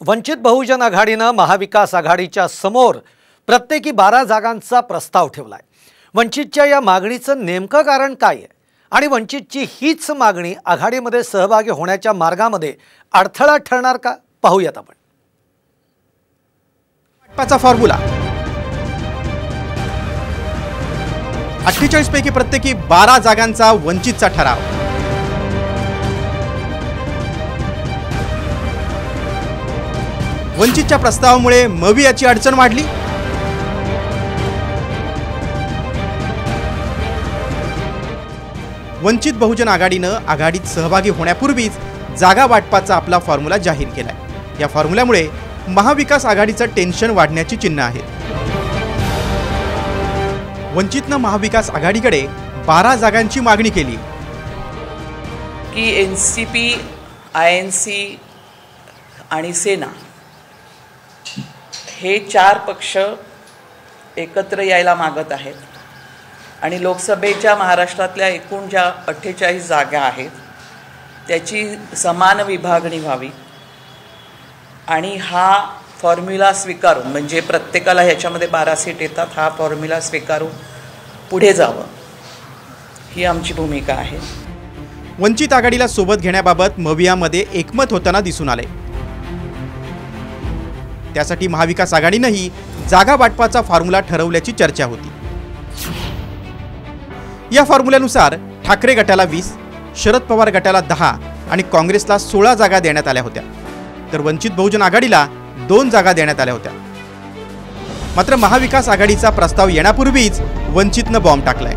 वंचित बहुजन आघाडीने महाविकास आघाडीच्या समोर प्रत्येकी 12 जागांचा प्रस्ताव ठेवलाय। वंचितच्या या मागणीचं नेमकं कारण काय आहे आणि वंचितची हीच मागणी आघाडीमध्ये सहभागी होण्याच्या मार्गामध्ये अडथळा ठरणार का, पाहूयात आपण। वाटपाचा फॉर्म्युला 48 पैकी प्रत्येकी 12 जागांचा वंचितचा ठराव। वंचितच्या प्रस्तावामुळे मवियाची अडचण वाढली। वंचित बहुजन आघाडीनं आघाडीत सहभागी होण्यापूर्वीच जागा वाटपाचा आपला फॉर्म्युला जाहीर केलाय। या फॉर्म्युल्यामुळे महाविकास आघाडीचं टेन्शन वाढण्याची चिन्ह आहेत। वंचितनं महाविकास आघाडीकडे 12 जागांची मागणी केली की एनसीपी, आयएनसी आणि सेना हे 4 पक्ष एकत्र यायला मागत आहेत आणि लोकसभेच्या महाराष्ट्रातल्या एकूण ज्या 48 जागा आहेत त्याची समान विभागणी व्हावी आणि हा फॉर्म्युला स्वीकारून, म्हणजे प्रत्येकाला ह्याच्यामध्ये 12 सीट येतात, हा फॉर्म्युला स्वीकारून पुढे जावं ही आमची भूमिका आहे। वंचित आघाडीला सोबत घेण्याबाबत मवियामध्ये एकमत होताना दिसून आले। त्यासाठी महाविकास आघाडीनेही जागा वाटपाचा फॉर्म्युला ठरवल्याची चर्चा होती। या फॉर्म्युल्यानुसार ठाकरे गटाला 20, शरद पवार गटाला 10 आणि काँग्रेसला 16 जागा देण्यात आल्या होत्या, तर वंचित बहुजन आघाडीला 2 जागा देण्यात आल्या होत्या। मात्र महाविकास आघाडीचा प्रस्ताव येण्यापूर्वीच वंचितनं बॉम्ब टाकलाय।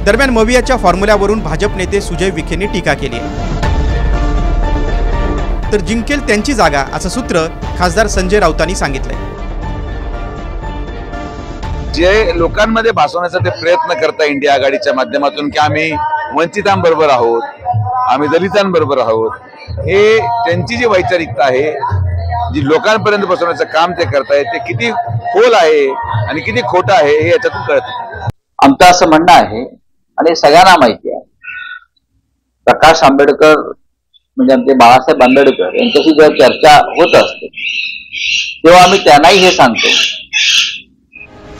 दरम्यान मवियाच्या फॉर्म्युल्यावरून भाजप नेते सुजय विखेंनी टीका केली आहे। तर जिंकेल त्यांची जागा असं सूत्र खासदार संजय राऊतांनी सांगितलंय। जे लोकांमध्ये भासवण्याचा ते प्रयत्न करता इंडिया आघाडीच्या माध्यमातून की आम्ही वंचितांबरोबर आहोत, आम्ही दलितांबरोबर आहोत, हे त्यांची जी वैचारिकता आहे, जी लोकांपर्यंत बसवण्याचं काम ते करतायत, ते किती खोल आहे आणि किती खोटं आहे हे याच्यातून कळतं। आमचं असं म्हणणं आहे आणि सगळ्यांना माहिती आहे, प्रकाश आंबेडकर म्हणजे आमचे बाळासाहेब आंबेडकर यांच्याशी जेव्हा चर्चा होत असते तेव्हा आम्ही त्यांनाही हे सांगतो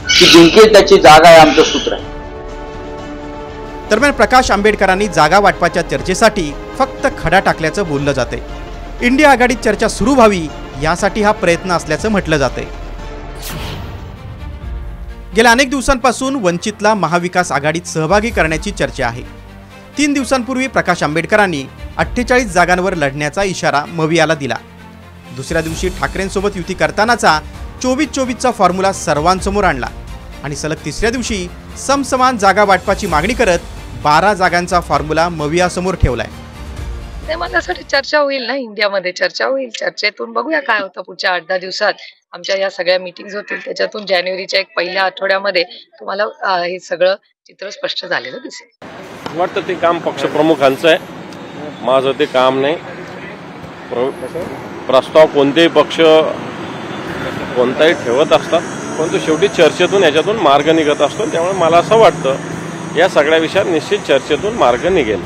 की जिंकेल त्याची जागा आहे आमचं सूत्र आहे। दरम्यान प्रकाश आंबेडकरांनी जागा वाटपाच्या चर्चेसाठी फक्त खडा टाकल्याचं बोललं जातंय। इंडिया आघाडीत चर्चा सुरू व्हावी यासाठी हा प्रयत्न असल्याचं म्हटलं जातंय। गेल्या अनेक दिवसांपासून वंचितला महाविकास आघाडीत सहभागी करण्याची चर्चा आहे। 3 दिवसांपूर्वी प्रकाश आंबेडकरांनी 48 जागांवर लढण्याचा इशारा मवियाला दिला। दुसऱ्या दिवशी ठाकरेंसोबत युती करतानाचा 24-24चा फॉर्म्युला सर्वांसमोर आणला आणि सलग तिसऱ्या दिवशी समसमान जागा वाटपाची मागणी करत 12 जागांचा फॉर्म्युला मवियासमोर ठेवलाय। ते माझ्यासाठी चर्चा होईल ना, इंडियामध्ये चर्चा होईल, चर्चेतून बघूया काय होतं। पुढच्या 8-10 दिवसात आमच्या या सगळ्या मीटिंग्स होतील, त्याच्यातून जानेवारीच्या एक पहिल्या आठवड्यामध्ये तुम्हाला हे सगळं चित्र स्पष्ट झालेलं दिसेल। वाटतं ते काम पक्षप्रमुखांचं आहे, माझं ते काम नाही। प्रस्ताव कोणतेही पक्ष कोणताही ठेवत असतात, परंतु शेवटी चर्चेतून याच्यातून मार्ग निघत असतो। त्यामुळे मला असं वाटतं या सगळ्या विषयात निश्चित चर्चेतून मार्ग निघेल।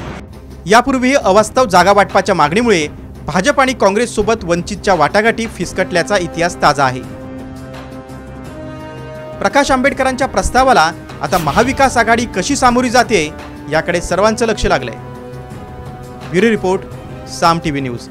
यापूर्वी अवास्तव जागा वाटपाच्या मागणीमुळे भाजप आणि काँग्रेस सोबत वंचितच्या वाटाघाटी फिसकटल्याचा इतिहास ताजा आहे। प्रकाश आंबेडकरांच्या प्रस्तावाला आता महाविकास आघाडी कशी सामोरी जाते याकडे सर्वांचं लक्ष लागलंय। ब्युरो रिपोर्ट, साम टीव्ही न्यूज।